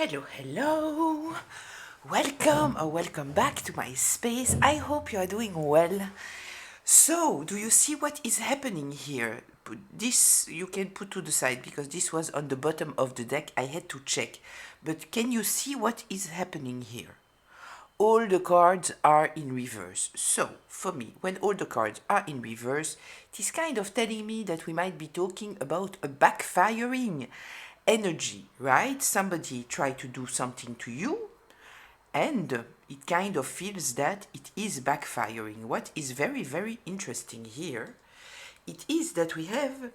Hello, hello. Welcome or welcome back to my space. I hope you are doing well. So, do you see what is happening here? This you can put to the side because this was on the bottom of the deck. I had to check. But can you see what is happening here? All the cards are in reverse. So, for me, when all the cards are in reverse, it is kind of telling me that we might be talking about a backfiring energy, right? Somebody tried to do something to you, and it kind of feels that it is backfiring. What is very, very interesting here, it is that we have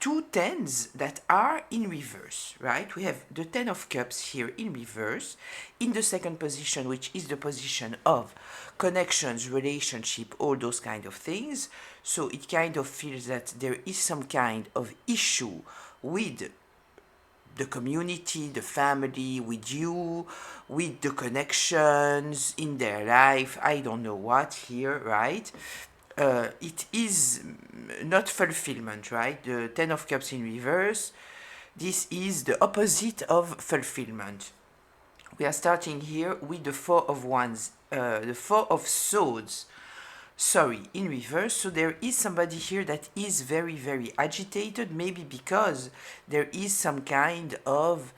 two tens that are in reverse, right? We have the Ten of Cups here in reverse, in the second position, which is the position of connections, relationship, all those kind of things. So it kind of feels that there is some kind of issue with the community, the family, with you, with the connections in their life. I don't know what here, right? It is not fulfillment, right? The Ten of Cups in reverse, this is the opposite of fulfillment. We are starting here with the Four of Wands, the Four of Swords, sorry, in reverse. So there is somebody here that is very, very agitated, maybe because there is some kind of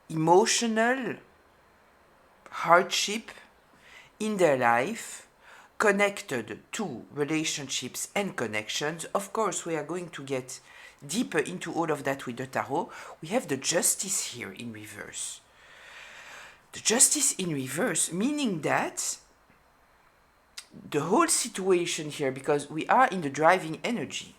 emotional hardship in their life connected to relationships and connections. Of course, we are going to get deeper into all of that with the tarot. We have the Justice here in reverse. The Justice in reverse, meaning that the whole situation here, because we are in the driving energy.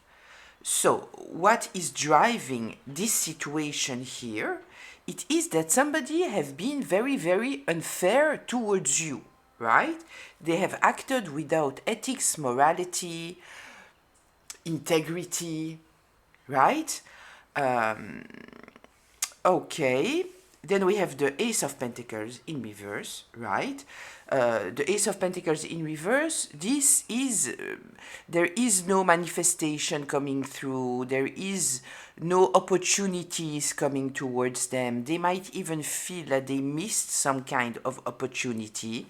So, what is driving this situation here? It is that somebody has been very, very unfair towards you, right? They have acted without ethics, morality, integrity, right? Okay, then we have the Ace of Pentacles in reverse, right? The Ace of Pentacles in reverse, this is, there is no manifestation coming through, there is no opportunities coming towards them. They might even feel that they missed some kind of opportunity.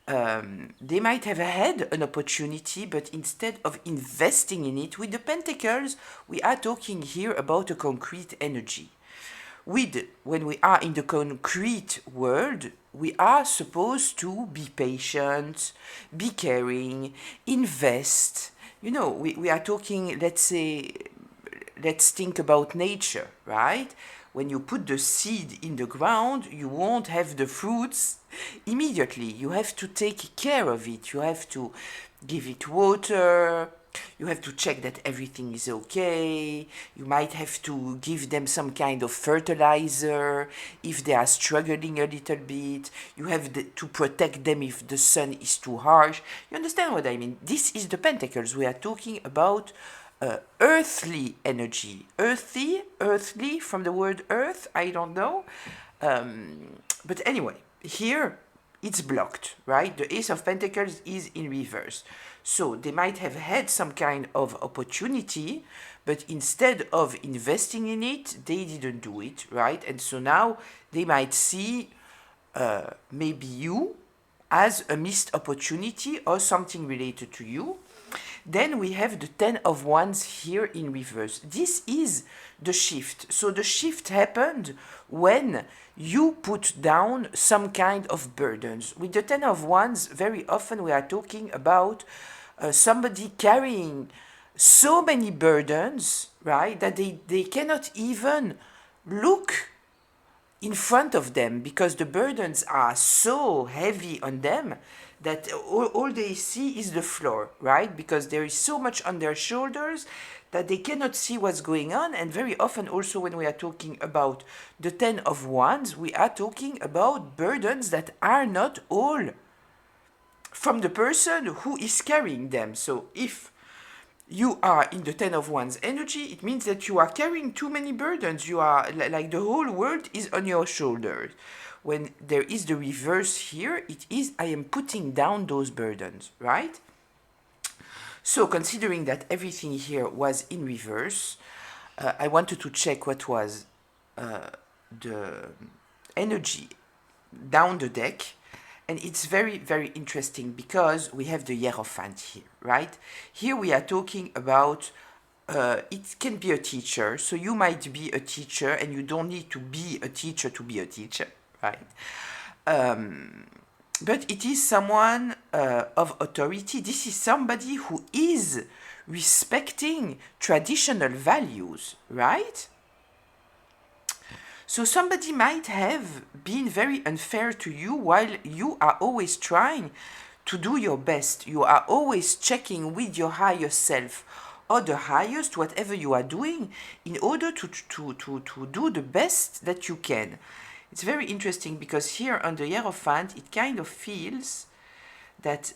They might have had an opportunity, but instead of investing in it, with the Pentacles, we are talking here about a concrete energy. When we are in the concrete world, we are supposed to be patient, be caring, invest. You know, we are talking, let's say, let's think about nature, right? When you put the seed in the ground, you won't have the fruits immediately. You have to take care of it. You have to give it water. You have to check that everything is okay. You might have to give them some kind of fertilizer if they are struggling a little bit. You have to protect them if the sun is too harsh. You understand what I mean? This is the Pentacles. We are talking about earthly energy. Earthly from the word earth, I don't know. But anyway, here it's blocked, right? The Ace of Pentacles is in reverse. So they might have had some kind of opportunity, but instead of investing in it, they didn't do it, right? And so now they might see maybe you as a missed opportunity or something related to you. Then we have the Ten of Wands here in reverse. This is the shift. So the shift happened when you put down some kind of burdens. With the Ten of Wands, very often we are talking about somebody carrying so many burdens, right, that they cannot even look in front of them because the burdens are so heavy on them that all they see is the floor, right? Because there is so much on their shoulders that they cannot see what's going on. And very often also when we are talking about the Ten of Wands, we are talking about burdens that are not all from the person who is carrying them. So if you are in the Ten of Wands energy, it means that you are carrying too many burdens. You are like the whole world is on your shoulders. When there is the reverse here, it is I am putting down those burdens, right? So considering that everything here was in reverse, I wanted to check what was the energy down the deck. And it's very, very interesting because we have the Hierophant here, right? Here we are talking about, it can be a teacher. So you might be a teacher and you don't need to be a teacher to be a teacher, right? But it is someone of authority. This is somebody who is respecting traditional values, right? So somebody might have been very unfair to you while you are always trying to do your best. You are always checking with your higher self or the highest, whatever you are doing, in order to do the best that you can. It's very interesting because here on the Hierophant, it kind of feels that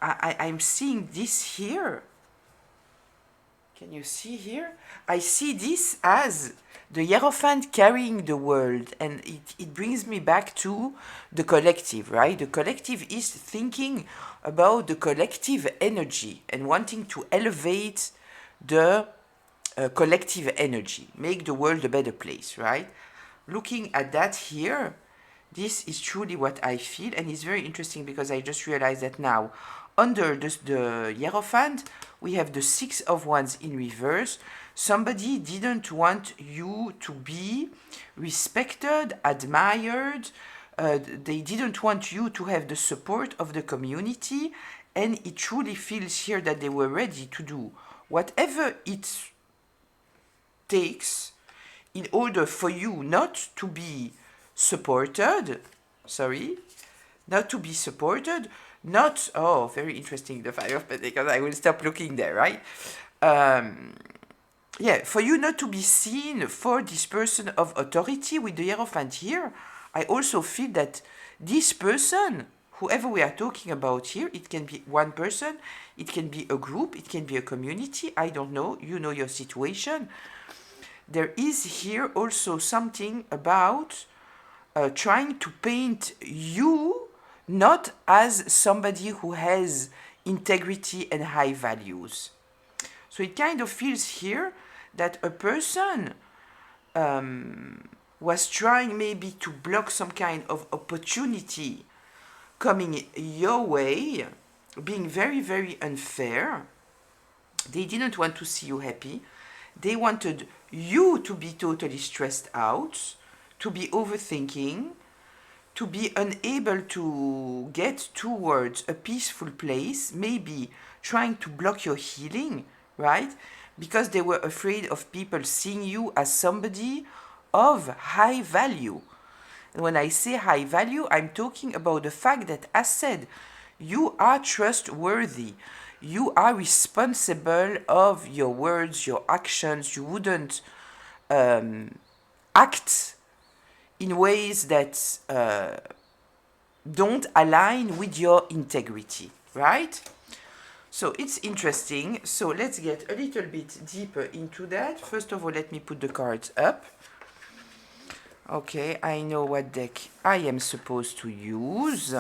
I'm seeing this here. Can you see here? I see this as the Hierophant carrying the world, and it brings me back to the collective, right? The collective is thinking about the collective energy and wanting to elevate the collective energy, make the world a better place, right? Looking at that here, this is truly what I feel, and it's very interesting because I just realized that now under the Hierophant, we have the Six of Wands in reverse. Somebody didn't want you to be respected, admired. They didn't want you to have the support of the community. And it truly feels here that they were ready to do whatever it takes in order for you not to be supported. Not to be supported. Not, oh, very interesting, the Five of Pentacles. I will stop looking there, right? Yeah, for you not to be seen for this person of authority with the Hierophant here. I also feel that this person, whoever we are talking about here, it can be one person, it can be a group, it can be a community, I don't know, you know your situation. There is here also something about trying to paint you not as somebody who has integrity and high values. So it kind of feels here that a person was trying maybe to block some kind of opportunity coming your way, being very, very unfair. They didn't want to see you happy. They wanted you to be totally stressed out, to be overthinking, to be unable to get towards a peaceful place, maybe trying to block your healing, right? Because they were afraid of people seeing you as somebody of high value. And when I say high value, I'm talking about the fact that, as said, you are trustworthy. You are responsible of your words, your actions. You wouldn't act in ways that don't align with your integrity, right? So it's interesting. So let's get a little bit deeper into that. First of all, let me put the cards up. Okay, I know what deck I am supposed to use.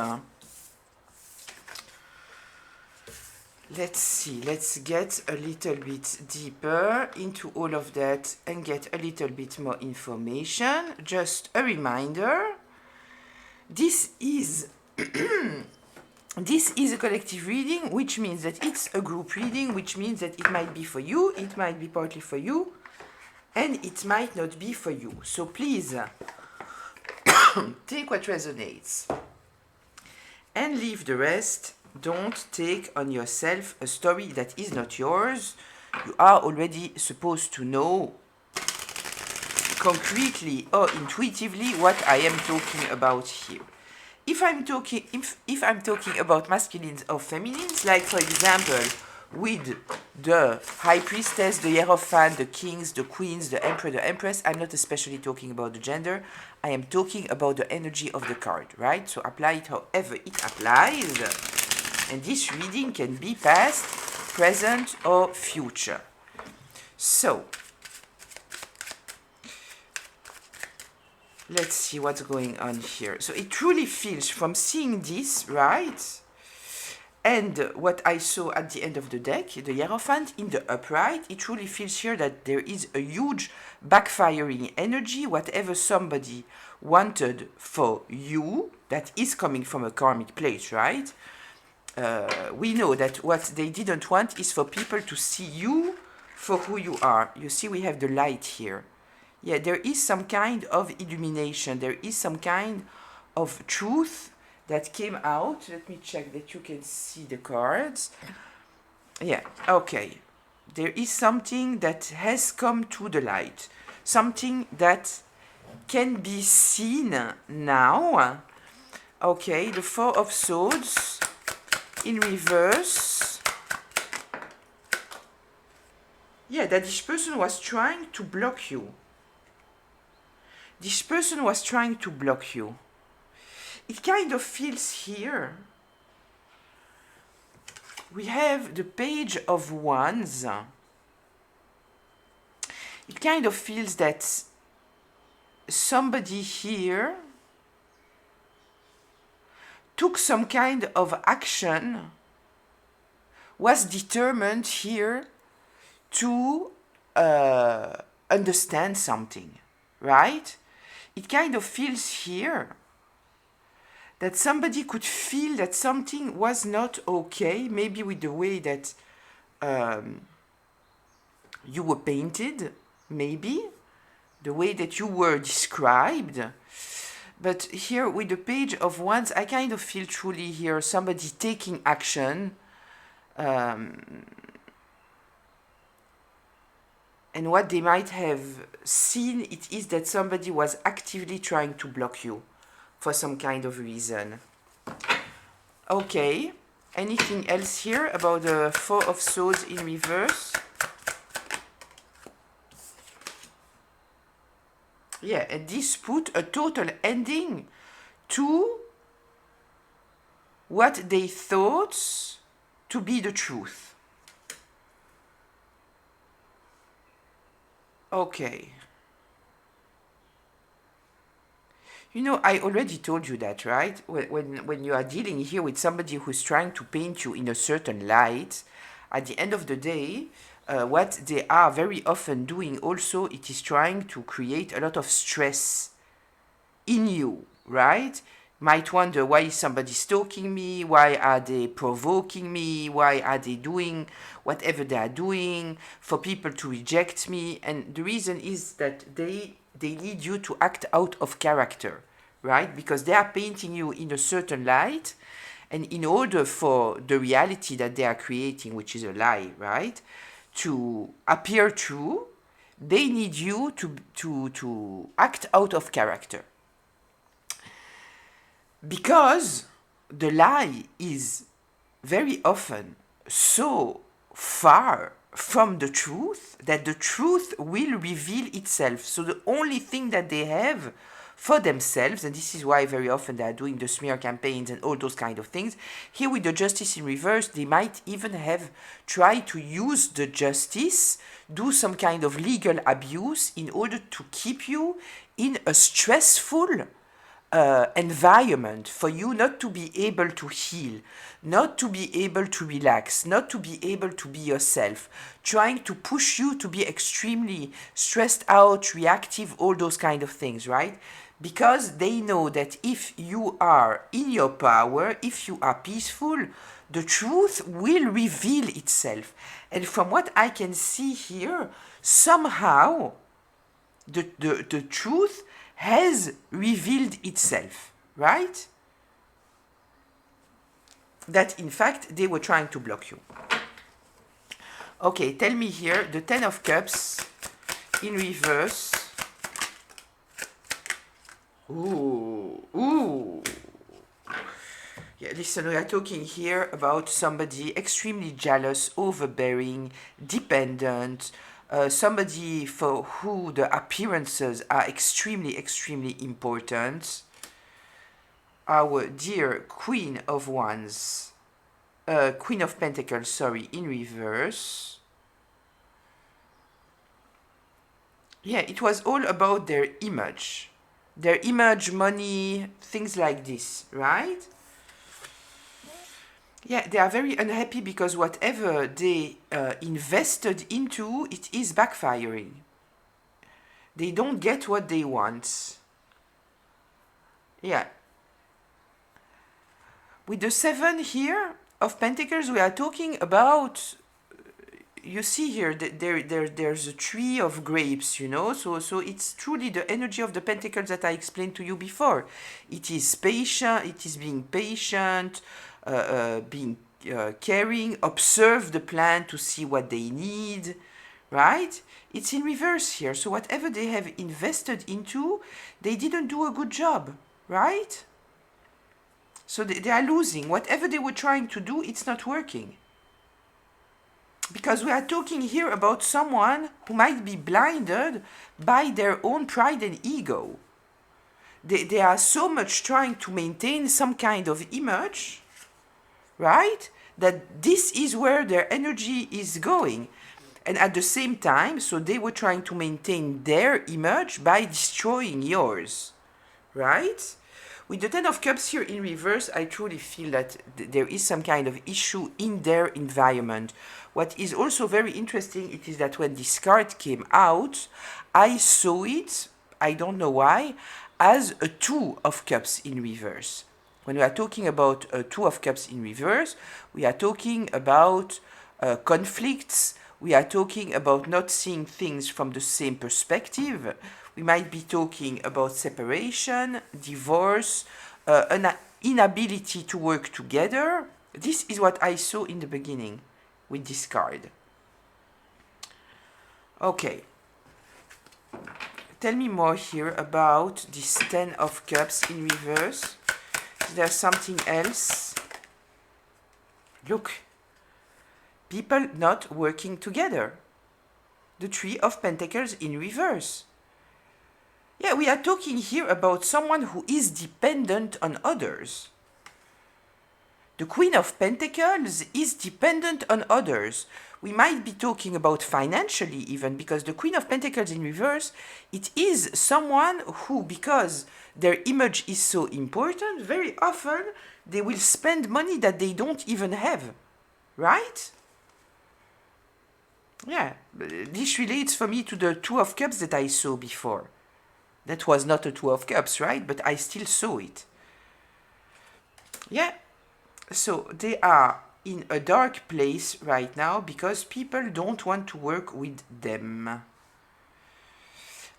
Let's see, let's get a little bit deeper into all of that and get a little bit more information. Just a reminder, this is this is a collective reading, which means that it's a group reading, which means that it might be for you, it might be partly for you, and it might not be for you. So please take what resonates and leave the rest. Don't take on yourself a story that is not yours. You are already supposed to know concretely or intuitively what I am talking about here. If I'm talking about masculines or feminines, like for example with the High Priestess, the Hierophant, the Kings, the Queens, the Emperor, the Empress, I'm not especially talking about the gender. I am talking about the energy of the card, right? So apply it however it applies. And this reading can be past, present, or future. So, let's see what's going on here. So it truly feels, from seeing this, right? And what I saw at the end of the deck, the Hierophant in the upright, it truly feels here that there is a huge backfiring energy. Whatever somebody wanted for you, that is coming from a karmic place, right? We know that what they didn't want is for people to see you for who you are. You see, we have the light here. Yeah, there is some kind of illumination. There is some kind of truth that came out. Let me check that you can see the cards. Yeah, okay. There is something that has come to the light. Something that can be seen now. Okay, the Four of Swords in reverse. Yeah, that this person was trying to block you. This person was trying to block you. It kind of feels here. We have the Page of Wands. It kind of feels that somebody here took some kind of action, was determined here to understand something, right? It kind of feels here that somebody could feel that something was not okay, maybe with the way that you were painted, maybe, the way that you were described. But here with the Page of Wands, I kind of feel truly here somebody taking action. And what they might have seen, it is that somebody was actively trying to block you for some kind of reason. Okay, anything else here about the Four of Swords in reverse? Yeah, and this put a total ending to what they thought to be the truth. Okay. You know, I already told you that, right? When you are dealing here with somebody who's trying to paint you in a certain light, at the end of the day, what they are very often doing also, it is trying to create a lot of stress in you, right? Might wonder, why is somebody stalking me? Why are they provoking me? Why are they doing whatever they are doing for people to reject me? And the reason is that they need you to act out of character, right? Because they are painting you in a certain light, and in order for the reality that they are creating, which is a lie, right, to appear true, they need you to act out of character. Because the lie is very often so far from the truth that the truth will reveal itself. So the only thing that they have for themselves, and this is why very often they are doing the smear campaigns and all those kind of things, here with the Justice in reverse, they might even have tried to use the justice, do some kind of legal abuse in order to keep you in a stressful environment, for you not to be able to heal, not to be able to relax, not to be able to be yourself, trying to push you to be extremely stressed out, reactive, all those kind of things, right? Because they know that if you are in your power, if you are peaceful, the truth will reveal itself. And from what I can see here, somehow the truth has revealed itself, right? That in fact they were trying to block you. Okay, tell me here, the Ten of Cups in reverse. Ooh. Yeah, listen, we are talking here about somebody extremely jealous, overbearing, dependent, somebody for who the appearances are extremely, extremely important. Our dear Queen of Wands, Queen of Pentacles, sorry, in reverse. Yeah, it was all about their image, money, things like this, right? Yeah, they are very unhappy because whatever they invested into, it is backfiring. They don't get what they want. Yeah. With the 7 here of Pentacles, we are talking about, you see here that there's a tree of grapes, you know, so it's truly the energy of the Pentacles that I explained to you before. It is patient, it is being patient, being caring, observe the plant to see what they need, right? It's in reverse here, so whatever they have invested into, they didn't do a good job, right? So they are losing. Whatever they were trying to do, it's not working. Because we are talking here about someone who might be blinded by their own pride and ego. They are so much trying to maintain some kind of image, right? That this is where their energy is going. And at the same time, so they were trying to maintain their image by destroying yours, right? With the Ten of Cups here in reverse, I truly feel that there is some kind of issue in their environment. What is also very interesting, it is that when this card came out, I saw it, I don't know why, as a Two of Cups in reverse. When we are talking about a Two of Cups in reverse, we are talking about conflicts, we are talking about not seeing things from the same perspective. We might be talking about separation, divorce, an inability to work together. This is what I saw in the beginning with this card. Okay. Tell me more here about this Ten of Cups in reverse. Is there something else? Look. People not working together. The Three of Pentacles in reverse. Yeah, we are talking here about someone who is dependent on others. The Queen of Pentacles is dependent on others. We might be talking about financially even, because the Queen of Pentacles in reverse, it is someone who, because their image is so important, very often they will spend money that they don't even have, right? Yeah, this relates for me to the Two of Cups that I saw before. That was not a Two of Cups, right? But I still saw it. Yeah, so they are in a dark place right now because people don't want to work with them.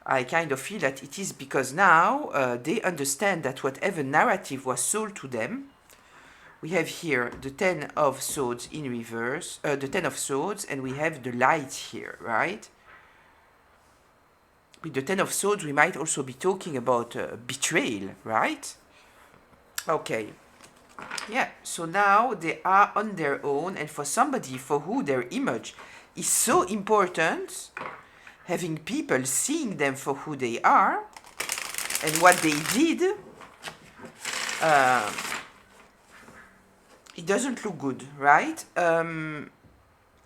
I kind of feel that it is because now they understand that whatever narrative was sold to them, we have here the Ten of Swords in reverse, the Ten of Swords, and we have the light here, right? With the Ten of Swords, we might also be talking about betrayal, right? Okay. Yeah, so now they are on their own, and for somebody for who their image is so important, having people seeing them for who they are and what they did, it doesn't look good, right?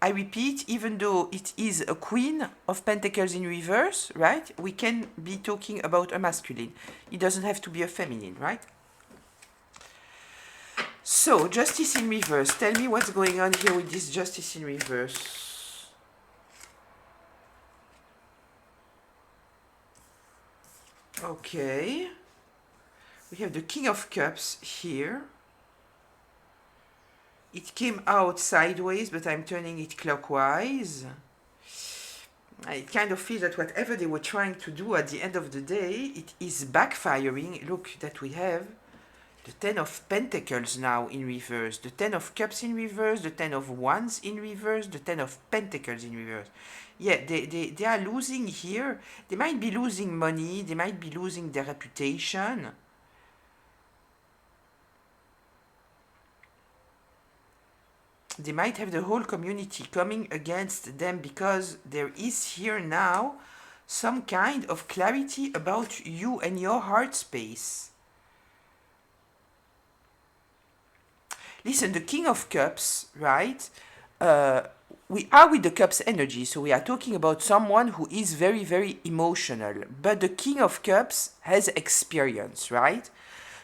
I repeat, even though it is a Queen of Pentacles in reverse, right? We can be talking about a masculine. It doesn't have to be a feminine, right? So, Justice in reverse. Tell me what's going on here with this Justice in reverse. Okay. We have the King of Cups here. It came out sideways, but I'm turning it clockwise. I kind of feel that whatever they were trying to do at the end of the day, it is backfiring. Look, that we have the Ten of Pentacles now in reverse, the Ten of Cups in reverse, the Ten of Wands in reverse, the Ten of Pentacles in reverse. Yeah, they are losing here. They might be losing money, they might be losing their reputation. They might have the whole community coming against them because there is here now some kind of clarity about you and your heart space. Listen, the King of Cups, right? We are with the Cups energy, so we are talking about someone who is very, very emotional. But the King of Cups has experience, right?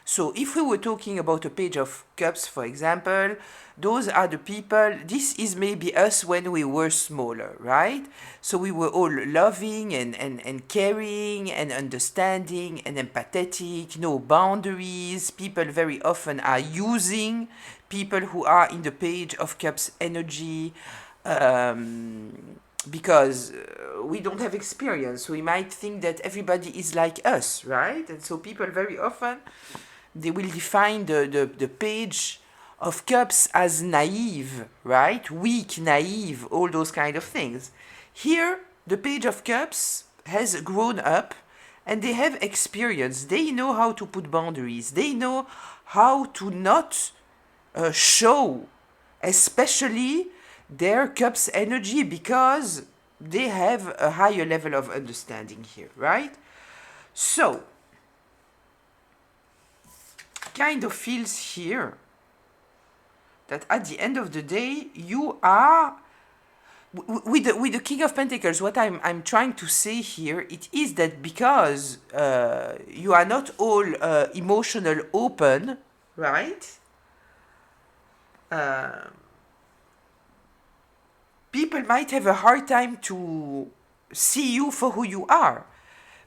So if we were talking about a page of cups, for example, those are the people, this is maybe us when we were smaller, right? So we were all loving and caring and understanding and empathetic, no boundaries. People very often are using people who are in the page of cups energy, because we don't have experience. We might think that everybody is like us, right? And so people very often, they will define the page of cups as naive, right? Weak, naive, all those kind of things. Here, the page of cups has grown up and they have experience. They know how to put boundaries. They know how to not show, especially their cups energy, because they have a higher level of understanding here, right? So, kind of feels here that at the end of the day, you are with the King of Pentacles. What I'm trying to say here, it is that because you are not all emotional open, right? People might have a hard time to see you for who you are,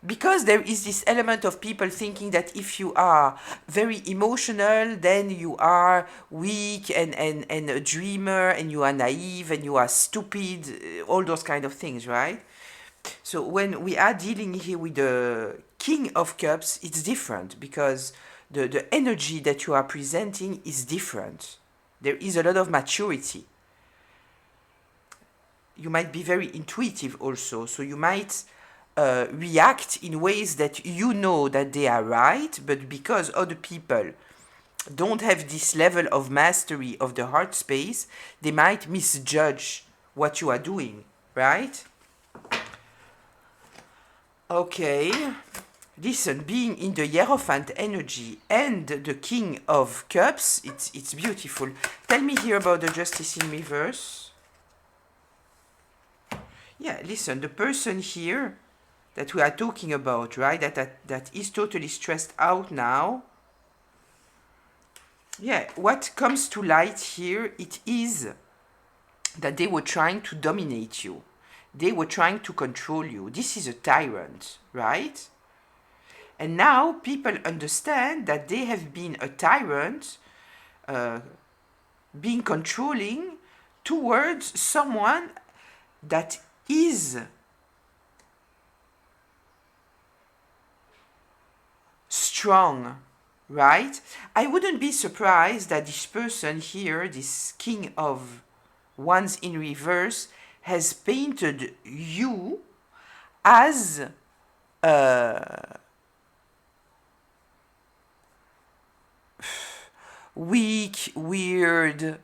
because there is this element of people thinking that if you are very emotional, then you are weak and a dreamer, and you are naive and you are stupid, all those kind of things, right? So when we are dealing here with the King of Cups, it's different, because the energy that you are presenting is different. There is a lot of maturity. You might be very intuitive also, so you might react in ways that you know that they are right, but because other people don't have this level of mastery of the heart space, they might misjudge what you are doing, right? Okay, listen, being in the Hierophant energy and the King of Cups, it's beautiful. Tell me here about the Justice in reverse. Yeah, listen, the person here that we are talking about, right, that is totally stressed out now. Yeah, what comes to light here, it is that they were trying to dominate you. They were trying to control you. This is a tyrant, right? And now people understand that they have been a tyrant, being controlling towards someone that is strong, right? I wouldn't be surprised that this person here, this King of Wands in reverse, has painted you as weak, weird,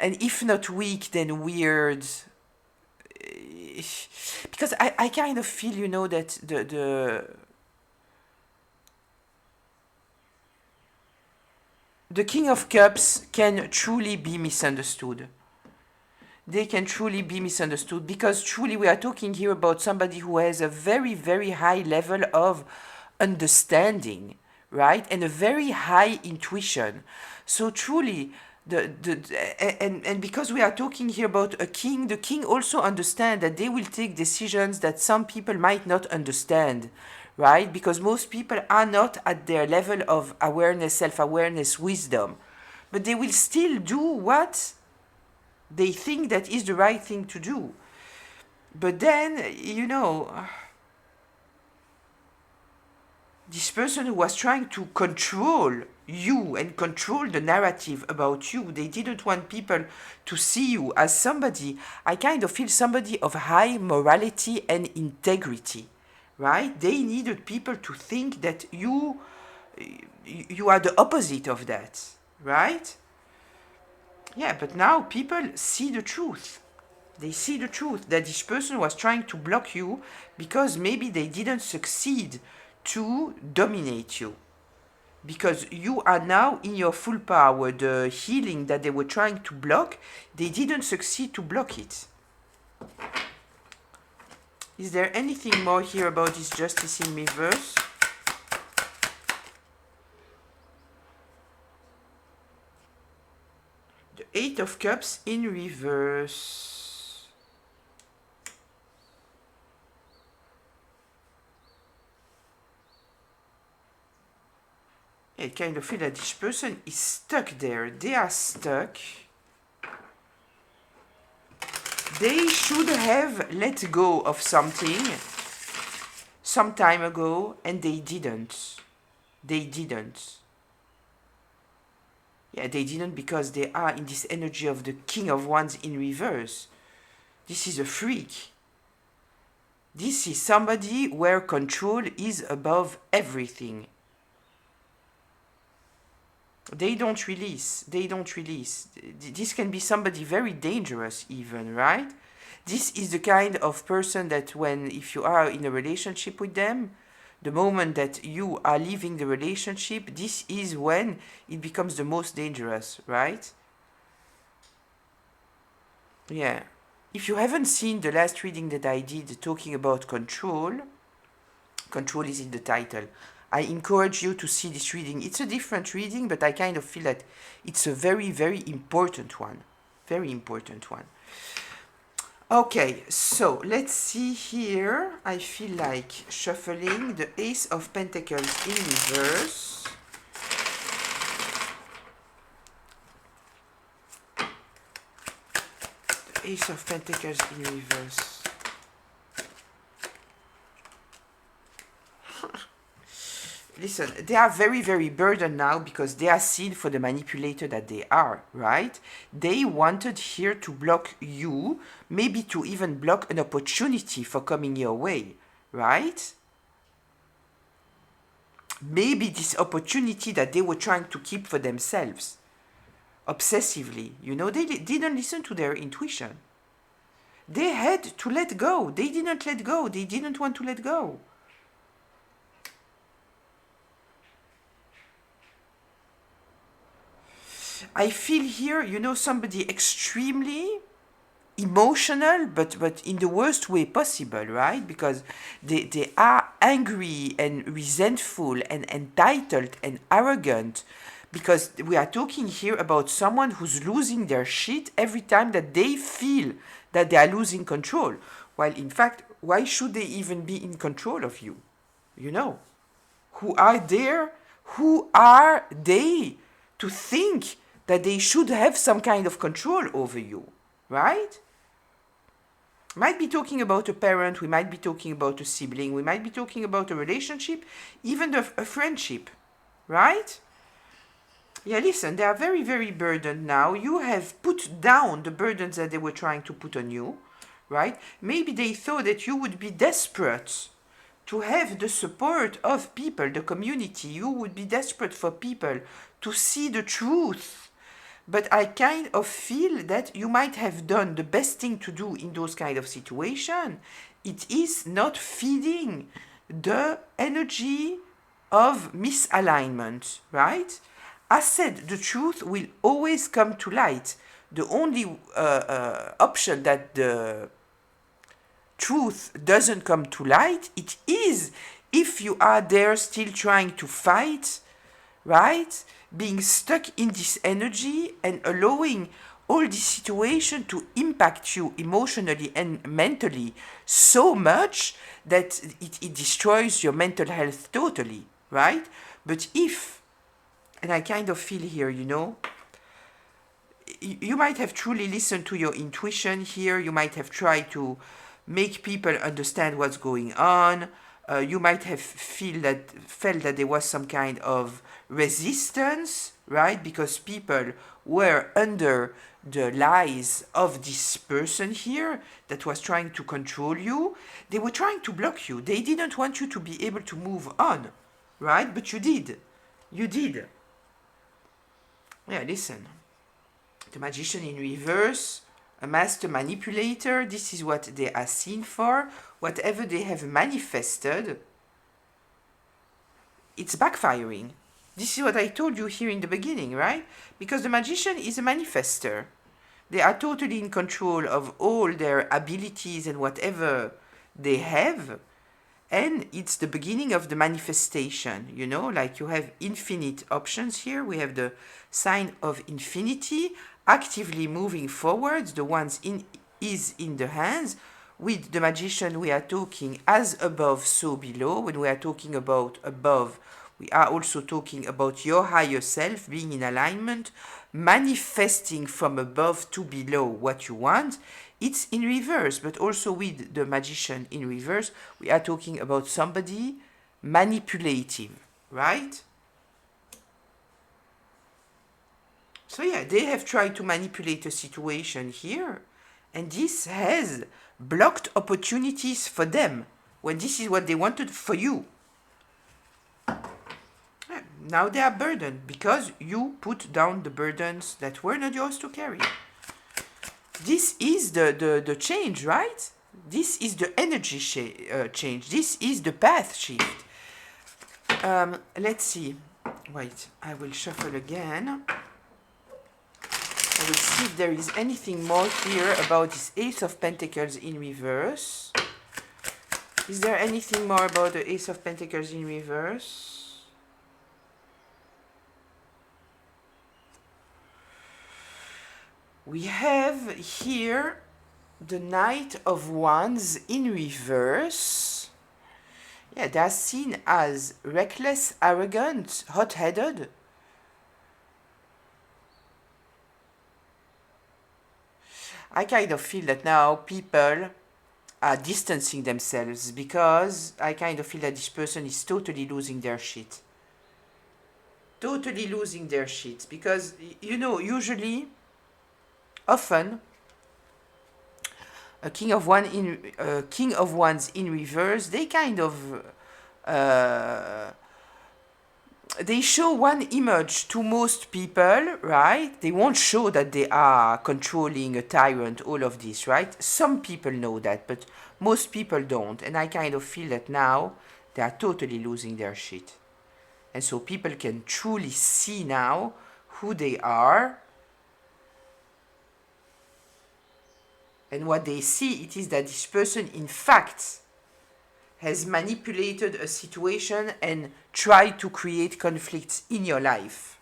and if not weak, then weird. Because I kind of feel, you know, that the King of Cups can truly be misunderstood. They can truly be misunderstood, because truly we are talking here about somebody who has a very, very high level of understanding, right? And a very high intuition. So truly, and because we are talking here about a king, the king also understands that they will take decisions that some people might not understand, right? Because most people are not at their level of awareness, self-awareness, wisdom, but they will still do what they think that is the right thing to do. But then, you know, this person who was trying to control you and control the narrative about you, they didn't want people to see you as somebody, I kind of feel somebody of high morality and integrity, right? They needed people to think that you are the opposite of that, right? Yeah, but now people see the truth. They see the truth that this person was trying to block you because maybe they didn't succeed to dominate you. Because you are now in your full power. The healing that they were trying to block, they didn't succeed to block it. Is there anything more here about this Justice in reverse? Eight of Cups in reverse. I kind of feel that this person is stuck there. They are stuck. They should have let go of something some time ago, and they didn't. They didn't. Yeah, they didn't because they are in this energy of the King of Wands in reverse. This is a freak. This is somebody where control is above everything. They don't release. They don't release. This can be somebody very dangerous even, right? This is the kind of person that if you are in a relationship with them, the moment that you are leaving the relationship, this is when it becomes the most dangerous, right? Yeah. If you haven't seen the last reading that I did talking about control, control is in the title. I encourage you to see this reading. It's a different reading, but I kind of feel that it's a very, very important one. Very important one. Okay, so let's see here. I feel like shuffling the Ace of Pentacles in reverse. The Ace of Pentacles in reverse. Listen, they are very, very burdened now because they are seen for the manipulator that they are, right? They wanted here to block you, maybe to even block an opportunity for coming your way, right? Maybe this opportunity that they were trying to keep for themselves, obsessively, you know, they didn't listen to their intuition. They had to let go. They didn't let go. They didn't want to let go. I feel here, you know, somebody extremely emotional, but in the worst way possible, right? Because they are angry and resentful and entitled and arrogant, because we are talking here about someone who's losing their shit every time that they feel that they are losing control. While in fact, why should they even be in control of you? You know, who are they to think that they should have some kind of control over you, right? Might be talking about a parent, we might be talking about a sibling, we might be talking about a relationship, even a friendship, right? Yeah, listen, they are very, very burdened now. You have put down the burdens that they were trying to put on you, right? Maybe they thought that you would be desperate to have the support of people, the community. You would be desperate for people to see the truth. But I kind of feel that you might have done the best thing to do in those kind of situations. It is not feeding the energy of misalignment, right? As said, the truth will always come to light. The only option that the truth doesn't come to light, it is if you are there still trying to fight, right? Being stuck in this energy and allowing all this situation to impact you emotionally and mentally so much that it destroys your mental health totally, right? But if, and I kind of feel here, you know, you might have truly listened to your intuition here, you might have tried to make people understand what's going on, you might have felt that there was some kind of resistance, right? Because people were under the lies of this person here that was trying to control you. They were trying to block you. They didn't want you to be able to move on, right? But you did. You did. Yeah, listen. The Magician in reverse, a master manipulator, this is what they are seen for. Whatever they have manifested, it's backfiring. This is what I told you here in the beginning, right? Because the Magician is a manifester. They are totally in control of all their abilities and whatever they have. And it's the beginning of the manifestation, you know, like you have infinite options here. We have the sign of infinity. actively moving forwards, the ones is in the hands. With the magician, we are talking as above, so below. When we are talking about above, we are also talking about your higher self being in alignment, manifesting from above to below what you want. It's in reverse, but also with the magician in reverse, we are talking about somebody manipulative, right? So yeah, they have tried to manipulate a situation here, and this has blocked opportunities for them when this is what they wanted for you. Now they are burdened because you put down the burdens that were not yours to carry. This is the change, right? This is the energy change. This is the path shift. Let's see. Wait, I will shuffle again. I will see if there is anything more here about this Ace of Pentacles in reverse. Is there anything more about the Ace of Pentacles in reverse? We have here the Knight of Wands in reverse. Yeah, they are seen as reckless, arrogant, hot-headed. I kind of feel that now people are distancing themselves because I kind of feel that this person is totally losing their shit. Totally losing their shit. Because, you know, usually, often, a King of Wands in reverse, they kind of they show one image to most people, right? They won't show that they are controlling, a tyrant, all of this, right? Some people know that, but most people don't. And I kind of feel that now they are totally losing their shit. And so people can truly see now who they are. And what they see, it is that this person, in fact, has manipulated a situation and tried to create conflicts in your life.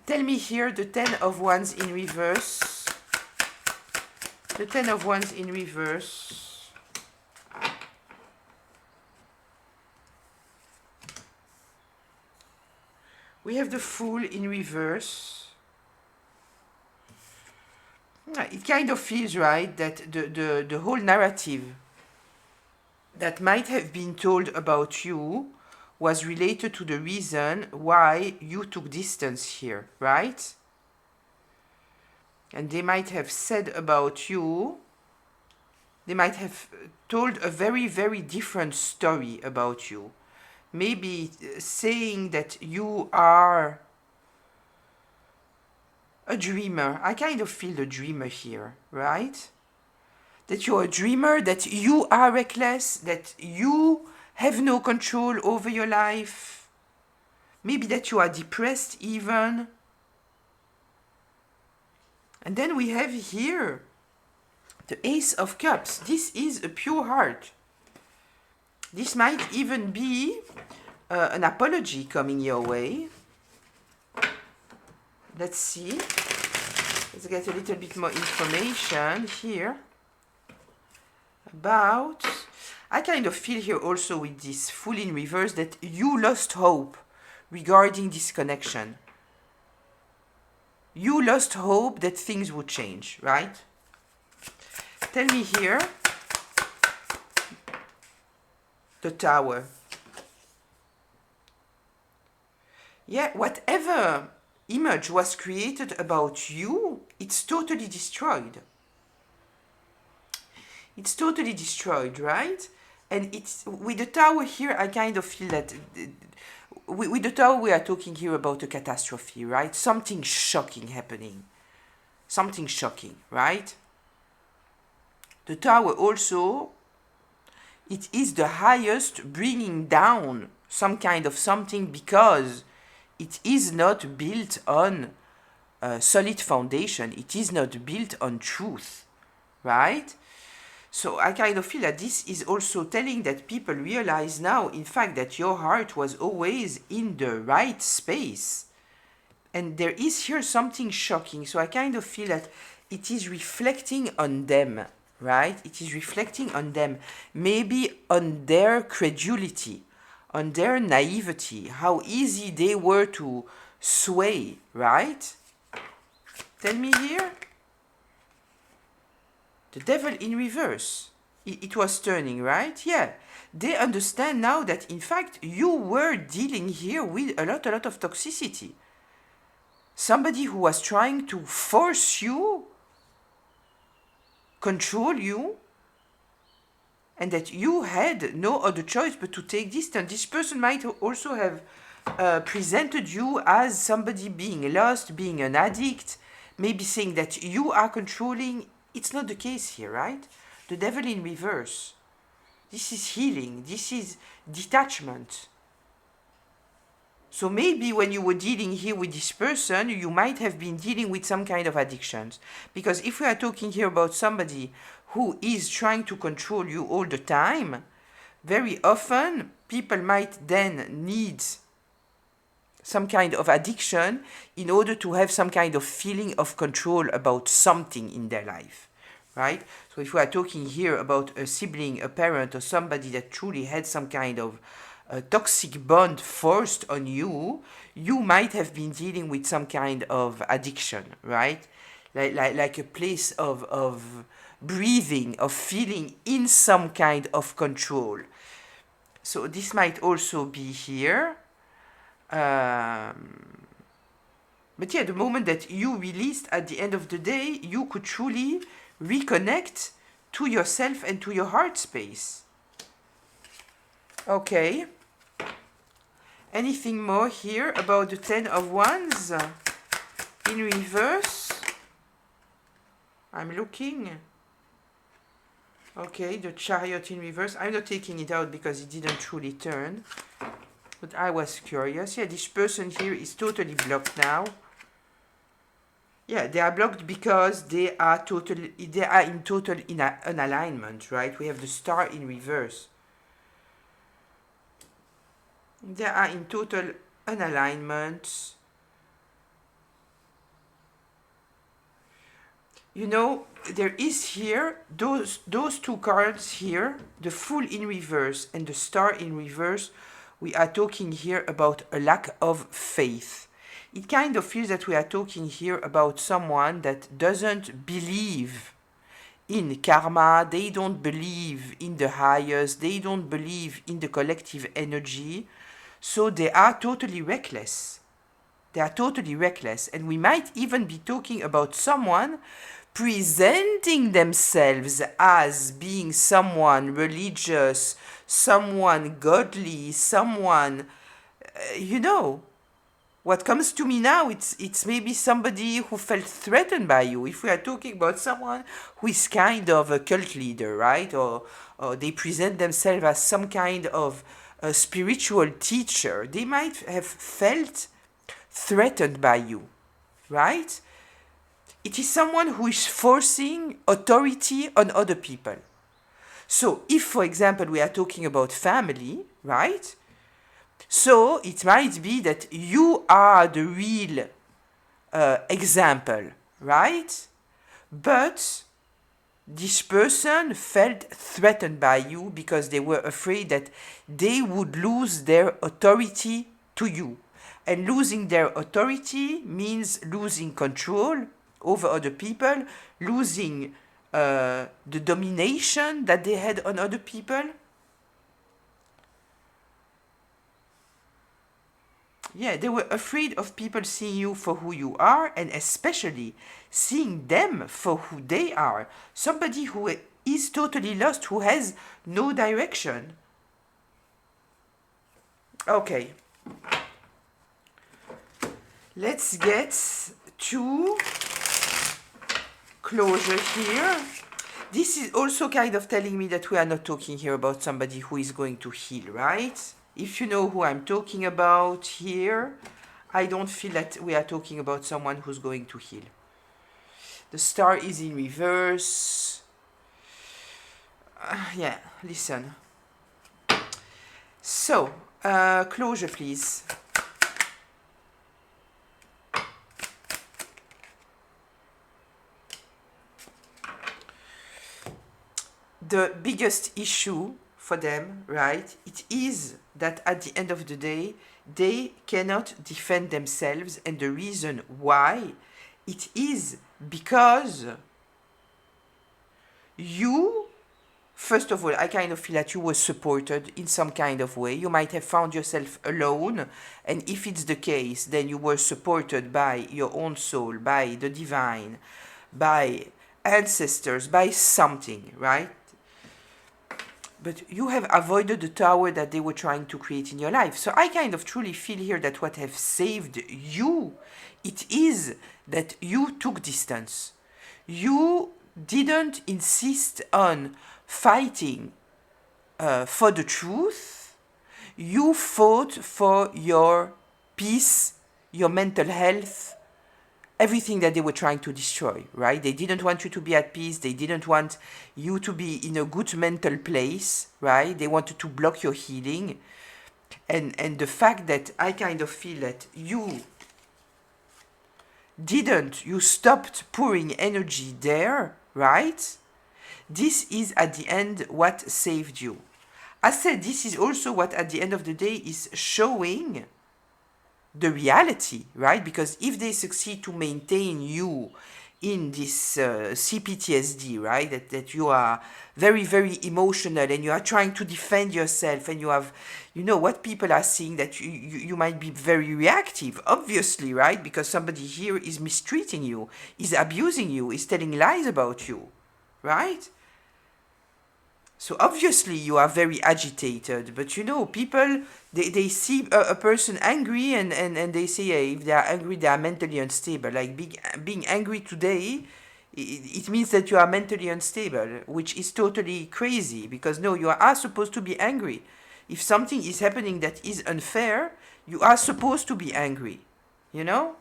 Tell me here the Ten of Wands in reverse. The Ten of Wands in reverse. We have the Fool in reverse. It kind of feels right that the whole narrative that might have been told about you was related to the reason why you took distance here, right? And they might have said about you, they might have told a very, very different story about you. Maybe saying that you are a dreamer. I kind of feel the dreamer here, right? That you're a dreamer, that you are reckless, that you have no control over your life. Maybe that you are depressed even. And then we have here the Ace of Cups. This is a pure heart. This might even be an apology coming your way. Let's see. Let's get a little bit more information here about... I kind of feel here also with this Fool in reverse that you lost hope regarding this connection. You lost hope that things would change, right? Tell me here the Tower. Yeah, whatever image was created about you, it's totally destroyed. It's totally destroyed, right? And it's with the Tower here, I kind of feel that with the Tower we are talking here about a catastrophe, right? Something shocking happening. Something shocking, right? The Tower also, it is the highest, bringing down some kind of something because it is not built on a solid foundation. It is not built on truth, right? So I kind of feel that this is also telling that people realize now, in fact, that your heart was always in the right space. And there is here something shocking. So I kind of feel that it is reflecting on them, right? It is reflecting on them. Maybe on their credulity, on their naivety, how easy they were to sway, right? Tell me here. The devil in reverse. It was turning, right? Yeah. They understand now that, in fact, you were dealing here with a lot of toxicity. Somebody who was trying to force you, control you, and that you had no other choice but to take distance. This person might also have presented you as somebody being lost, being an addict, maybe saying that you are controlling. It's not the case here, right? The devil in reverse. This is healing. This is detachment. So maybe when you were dealing here with this person, you might have been dealing with some kind of addictions. Because if we are talking here about somebody who is trying to control you all the time, very often people might then need some kind of addiction in order to have some kind of feeling of control about something in their life, right? So if we are talking here about a sibling, a parent, or somebody that truly had some kind of toxic bond forced on you, you might have been dealing with some kind of addiction, right? Like a place of breathing, of feeling in some kind of control. So this might also be here. But yeah, the moment that you released, at the end of the day, you could truly reconnect to yourself and to your heart space. Okay. Anything more here about the Ten of Wands in reverse? I'm looking. Okay, the Chariot in reverse. I'm not taking it out because it didn't truly turn. But I was curious. Yeah, this person here is totally blocked now. Yeah, they are blocked because they are in total unalignment, right? We have the Star in reverse. They are in total unalignment. You know, there is here, those two cards here, the Fool in reverse and the Star in reverse, we are talking here about a lack of faith. It kind of feels that we are talking here about someone that doesn't believe in karma, they don't believe in the highest, they don't believe in the collective energy, so they are totally reckless. They are totally reckless, and we might even be talking about someone presenting themselves as being someone religious, someone godly, someone, you know. What comes to me now, it's maybe somebody who felt threatened by you. If we are talking about someone who is kind of a cult leader, right? Or they present themselves as some kind of a spiritual teacher, they might have felt threatened by you, right? It is someone who is forcing authority on other people. So if, for example, we are talking about family, right? So it might be that you are the real example, right? But this person felt threatened by you because they were afraid that they would lose their authority to you. And losing their authority means losing control over other people, losing the domination that they had on other people. Yeah, they were afraid of people seeing you for who you are, and especially seeing them for who they are. Somebody who is totally lost, who has no direction. Okay. Let's get to closure here. This is also kind of telling me that we are not talking here about somebody who is going to heal, right? If you know who I'm talking about here, I don't feel that we are talking about someone who's going to heal. The Star is in reverse. Yeah, listen. So, closure, please. the biggest issue for them, right, it is that at the end of the day, they cannot defend themselves, and the reason why, it is because you, first of all, I kind of feel that you were supported in some kind of way. You might have found yourself alone, and if it's the case, then you were supported by your own soul, by the divine, by ancestors, by something, right? But you have avoided the tower that they were trying to create in your life. So I kind of truly feel here that what have saved you, it is that you took distance. You didn't insist on fighting for the truth. You fought for your peace, your mental health, everything that they were trying to destroy, right? They didn't want you to be at peace. They didn't want you to be in a good mental place, right? They wanted to block your healing. And the fact that I kind of feel that you stopped pouring energy there, right? This is at the end what saved you. I said this is also what at the end of the day is showing the reality, right? Because if they succeed to maintain you in this CPTSD, right, that you are very, very emotional and you are trying to defend yourself, and you have, you know, what people are seeing, that you might be very reactive, obviously, right? Because somebody here is mistreating you, is abusing you, is telling lies about you, right? So obviously you are very agitated, but you know, people, they see a person angry, and they say, hey, if they are angry, they are mentally unstable. Like being angry today, it means that you are mentally unstable, which is totally crazy, because no, you are supposed to be angry. If something is happening that is unfair, you are supposed to be angry, you know?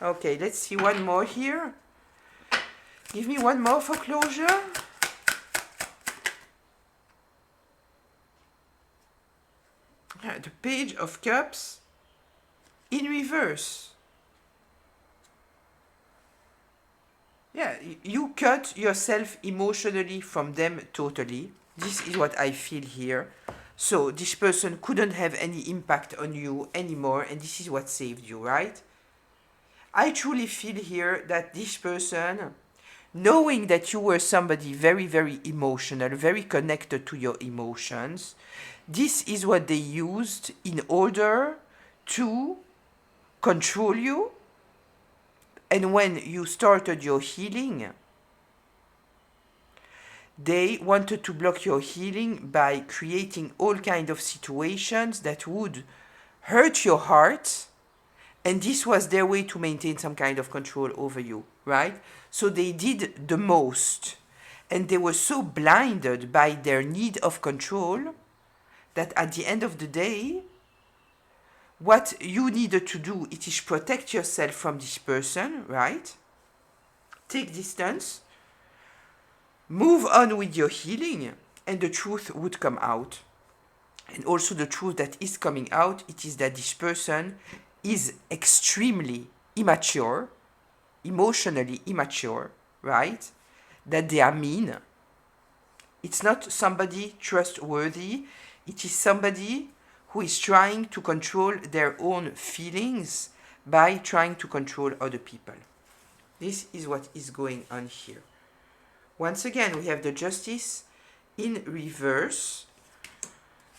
Okay, let's see one more here. Give me one more for closure. The Page of Cups in reverse. Yeah, you cut yourself emotionally from them totally. This is what I feel here. So this person couldn't have any impact on you anymore, and this is what saved you, right? I truly feel here that this person, knowing that you were somebody very, very emotional, very connected to your emotions, this is what they used in order to control you. And when you started your healing, they wanted to block your healing by creating all kinds of situations that would hurt your heart. And this was their way to maintain some kind of control over you, right? So they did the most. And they were so blinded by their need of control that at the end of the day, what you needed to do, it is protect yourself from this person, right? Take distance, move on with your healing, and the truth would come out. And also the truth that is coming out, it is that this person is extremely immature, emotionally immature, right? That they are mean. It's not somebody trustworthy. It is somebody who is trying to control their own feelings by trying to control other people. This is what is going on here. Once again, we have the Justice in reverse,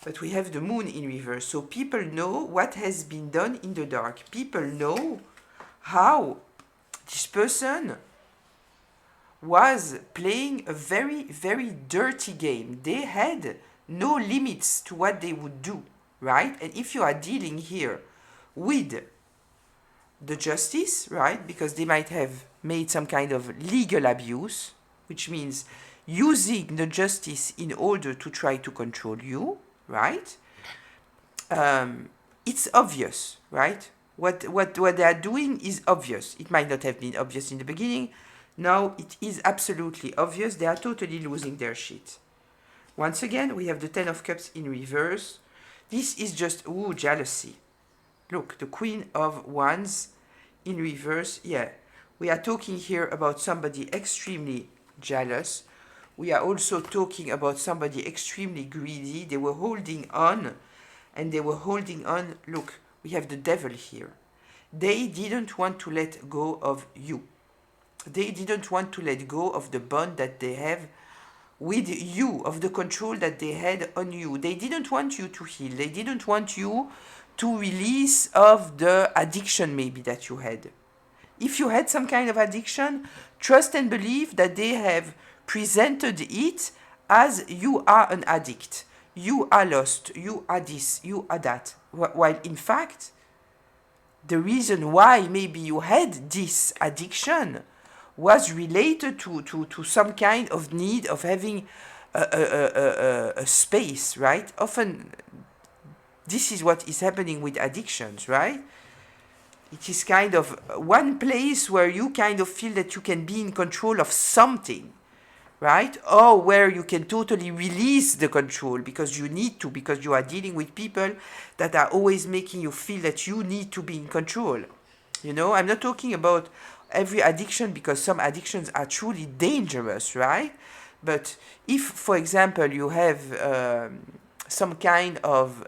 but we have the Moon in reverse. So people know what has been done in the dark. People know how this person was playing a very, very dirty game. They had no limits to what they would do, right? And if you are dealing here with the Justice, right, because they might have made some kind of legal abuse, which means using the Justice in order to try to control you, right? It's obvious, right? What they are doing is obvious. It might not have been obvious in the beginning. Now it is absolutely obvious. They are totally losing their shit. Once again, we have the Ten of Cups in reverse. This is just, ooh, jealousy. Look, the Queen of Wands in reverse. Yeah, we are talking here about somebody extremely jealous, we are also talking about somebody extremely greedy. They were holding on, and they were holding on. Look, we have the devil here. They didn't want to let go of you. They didn't want to let go of the bond that they have with you, of the control that they had on you. They didn't want you to heal. They didn't want you to release of the addiction maybe that you had. If you had some kind of addiction, trust and believe that they have presented it as you are an addict. You are lost. You are this. You are that. While in fact, the reason why maybe you had this addiction was related to some kind of need of having a space, right? Often, this is what is happening with addictions, right? It is kind of one place where you kind of feel that you can be in control of something, right? Or where you can totally release the control because you need to, because you are dealing with people that are always making you feel that you need to be in control. You know, I'm not talking about every addiction because some addictions are truly dangerous, right? But if, for example, you have some kind of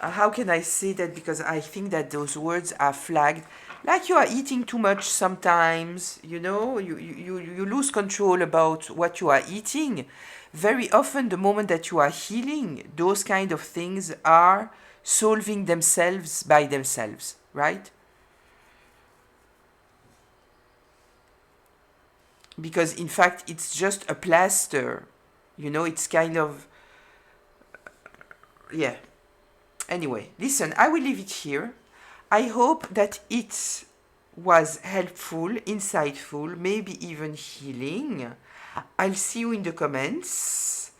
how can I say that? Because I think that those words are flagged. Like you are eating too much sometimes, you know, you lose control about what you are eating. Very often, the moment that you are healing, those kind of things are solving themselves by themselves, right? Because in fact, it's just a plaster, you know, it's kind of, yeah. Anyway, listen, I will leave it here. I hope that it was helpful, insightful, maybe even healing. I'll see you in the comments.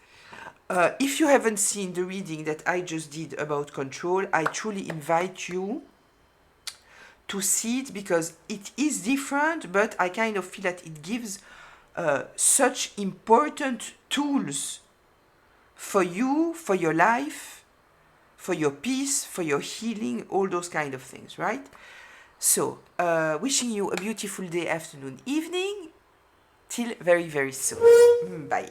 If you haven't seen the reading that I just did about control, I truly invite you to see it because it is different, but I kind of feel that it gives such important tools for you, for your life, for your peace, for your healing, all those kind of things, right? So, wishing you a beautiful day, afternoon, evening, till very, very soon. Bye.